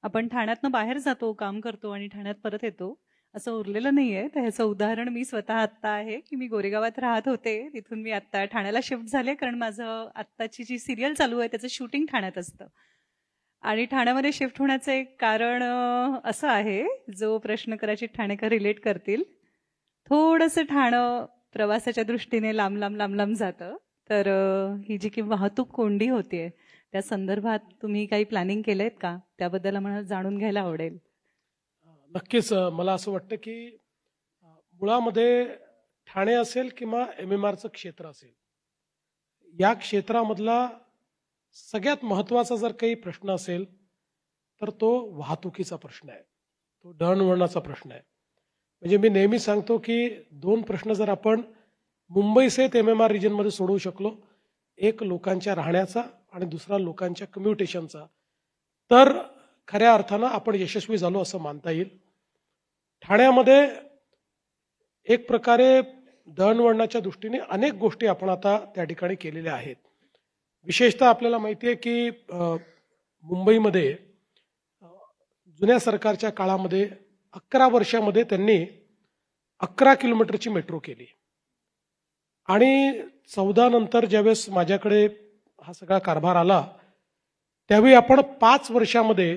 आपण ठाण्यातनं बाहेर जातो, काम करतो आणि ठाण्यात परत येतो, असं उरलेलं नाहीये. तर ह्याचं उदाहरण मी स्वतः आत्ता आहे, की मी गोरेगावात राहत होते. तिथून मी आत्ता ठाण्याला शिफ्ट झाले, कारण माझं आत्ताची जी सीरियल चालू आहे, त्याचं शूटिंग ठाण्यात असतं. आणि ठाण्यामध्ये शिफ्ट होण्याचं एक कारण असं आहे, जो प्रश्न कदाचित ठाणेकर रिलेट करतील. थोडंसं ठाणं प्रवासाच्या दृष्टीने लांब जातं. तर ही जी की वाहतूक कोंडी होतीये, त्या संदर्भात तुम्ही काही प्लॅनिंग केलंय का? त्याबद्दल आम्हाला जाणून घ्यायला आवडेल. नक्कीच मला असं वाटतं की मुळामध्ये ठाणे असेल किंवा MMRचं क्षेत्र असेल, या क्षेत्रामधला सगळ्यात महत्त्वाचा जर काही प्रश्न असेल तर तो वाहतुकीचा प्रश्न आहे. तो दळणवळणाचा प्रश्न आहे. म्हणजे मी नेहमी सांगतो की दोन प्रश्न जर आपण मुंबईसहित MMR रिजनमध्ये सोडवू शकलो, एक लोकांच्या राहण्याचा आणि दुसरा लोकांच्या कम्युटेशनचा, तर खऱ्या अर्थानं आपण यशस्वी झालो असं मानता येईल. ठाण्यामध्ये एक प्रकारे दळणवळणाच्या दृष्टीने अनेक गोष्टी आपण आता त्या ठिकाणी केलेल्या आहेत. विशेषतः आपल्याला माहिती आहे की मुंबईमध्ये जुन्या सरकारच्या काळामध्ये 11 वर्षामध्ये त्यांनी 11 किलोमीटरची मेट्रो केली आणि 14 नंतर ज्यावेळेस माझ्याकडे हा सगळा कारभार आला, त्यावेळी आपण 5 वर्षामध्ये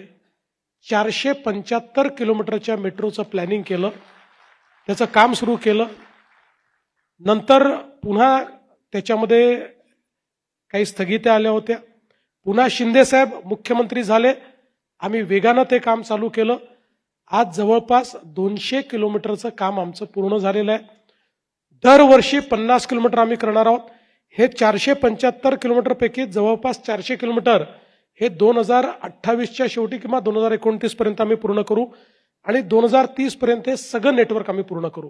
475 किलोमीटरच्या मेट्रोचं प्लॅनिंग केलं, त्याचं काम सुरू केलं. नंतर पुन्हा त्याच्यामध्ये काही स्थगित्या आल्या होत्या. पुन्हा शिंदेसाहेब मुख्यमंत्री झाले, आम्ही वेगानं ते काम चालू केलं. आज जवळपास 200 किलोमीटरचं काम आमचं पूर्ण झालेलं आहे. दरवर्षी 50 किलोमीटर आम्ही करणार आहोत. हे 475 किलोमीटरपैकी जवळपास 400 किलोमीटर हे 2028च्या शेवटी किंवा 2029 पर्यंत आम्ही पूर्ण करू आणि 2030 पर्यंत हे सगळं नेटवर्क आम्ही पूर्ण करू.